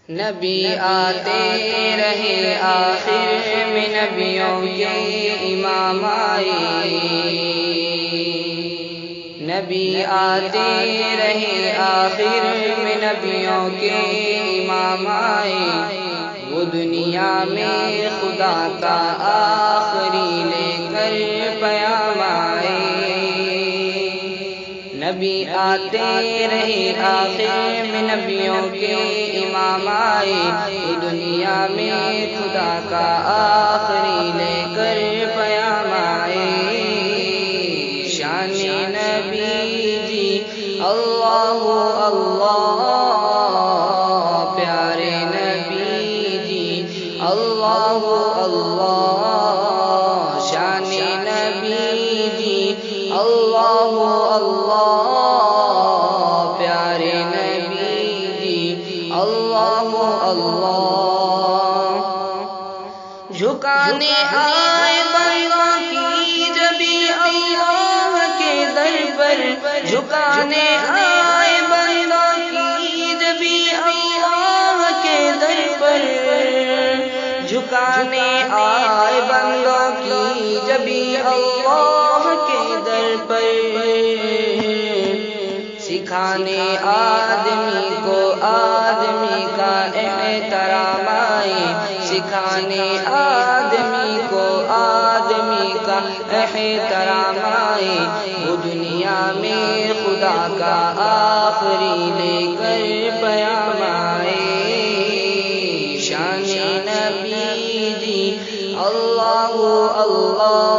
نبی آتے رہے آخر میں نبیوں کے امام آئے، نبی آتے رہے آخر میں نبیوں کے امام آئے، وہ دنیا میں خدا کا آخری لے کر پیام آئے۔ نبی آتے رہے آخر میں نبیوں کے امام آئے، وہ دنیا میں خدا کا آخری لے کر پیام آئے۔ شان نبی جی اللہ اللہ، پیارے نبی جی اللہ اللہ، شان نبی جی اللہ اللہ، پیارے نبی جی اللہ اللہ۔ جھکانے آئے بندوں کی جبی اللہ کے در پر، جھکانے آئے بندوں کی جبی اللہ کے در پر، جھکانے آئے بندوں کی جبی اللہ کے در پر، سکھانے آدمی کو آدمی کا احترام آئے، سکھانے آدمی کو آدمی کا احترام آئے، وہ دنیا میں خدا کا آخری لے کر پیام آئے۔ شان نبی جی اللہ اللہ،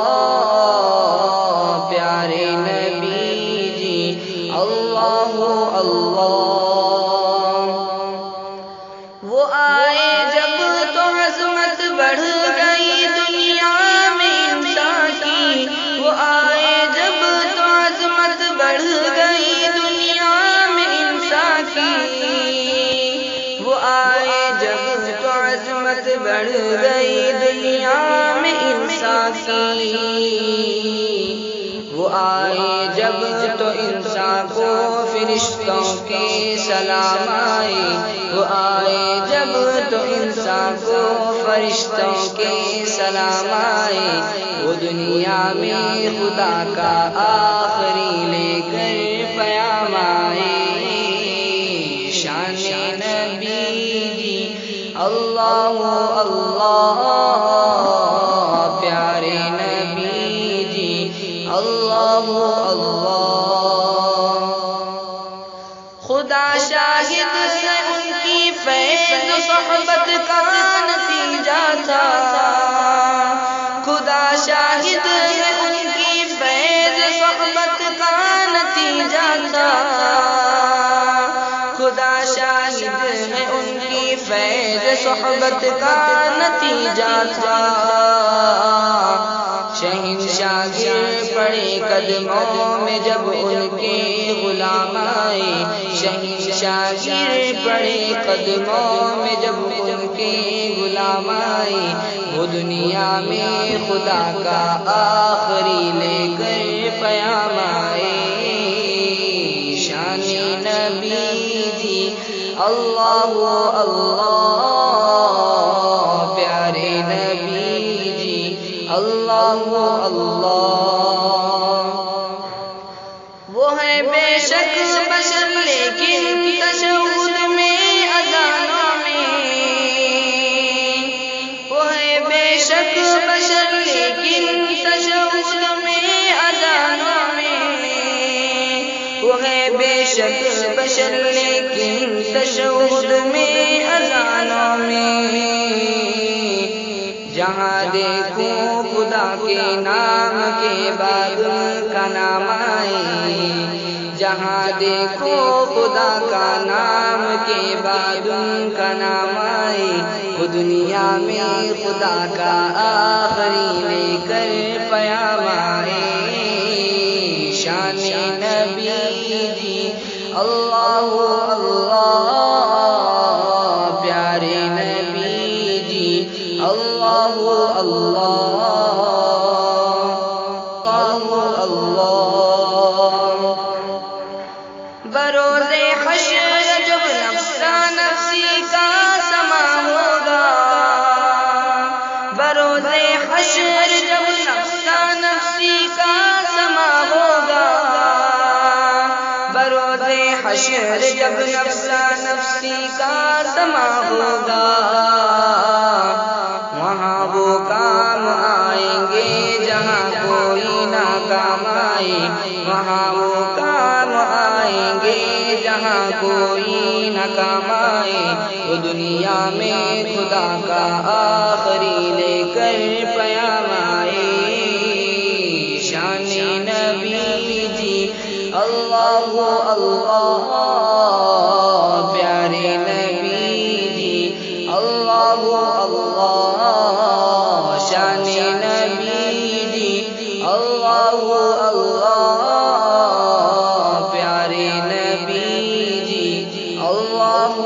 پیارے نبی جی اللہ اللہ۔ وہ آئے جب تو عظمت بڑھ گئی دنیا میں انسان کی، وہ آئے جب تو عظمت بڑھ گئی دنیا میں انسان کی، وہ آئے جب تو عظمت بڑھ گئی دنیا میں انسان کی، وہ آئے جب تو انسان کو فرشتوں کے سلام آئے، وہ آئے جب تو انسان کو فرشتوں کے سلام آئے، وہ دنیا میں خدا کا آخری لے کر پیام آئے۔ شان نبی جی اللہ اللہ، پیارے نبی جی اللہ اللہ۔ خدا شاہد ہے ان کی فیض صحبت کا نتیجہ تھا، خدا شاہد ہے ان کی فیض صحبت کا نتیجہ تھا، خدا شاہد ہے ان کی فیض صحبت کا نتیجہ تھا۔ شہنشاہ گر پڑے قدموں میں جب ان کے غلام آئے، شہنشاہ گر پڑے قدموں میں جب ان کے غلام آئے، وہ دنیا میں خدا کا آخری لے کر پیام آئے۔ شان نبی جی اللہ اللہ، پیارے نبی جی اللہ اللہ۔ وہ ہے بے شک بشر لیکن تشہد میں اذانوں میں، وہ ہے بے شک بشر لیکن تشہد میں اذانوں میں، وہ ہے بے شک بشر لیکن تشہد میں اذانوں میں، جہاں دیکھوں خدا کے نام کے بعد ان کا نام آئے، جہاں دیکھو خدا کا نام کے بعد ان کا نام آئے، وہ دنیا میں خدا کا آخری لے کر پیام آئے۔ شان نبی جی اللہ اللہ، پیارے نبی جی اللہ اللہ اللہ۔ بروز حشر جب نفسا نفسی کا حشر جب نفسا نفسی کا سما ہوگا وہاں وہ کام آئیں گے جہاں کوئی نہ کام آئے وہاں وہ کام آئیں گے جہاں کوئی نہ کام آئے وہ دنیا میں خدا کا آخری لے کر پیام آئے شان نبی جی اللہ اللہ پیارے نبی جی اللہ اللہ شان نبی جی اللہ اللہ پیارے نبی جی اللہ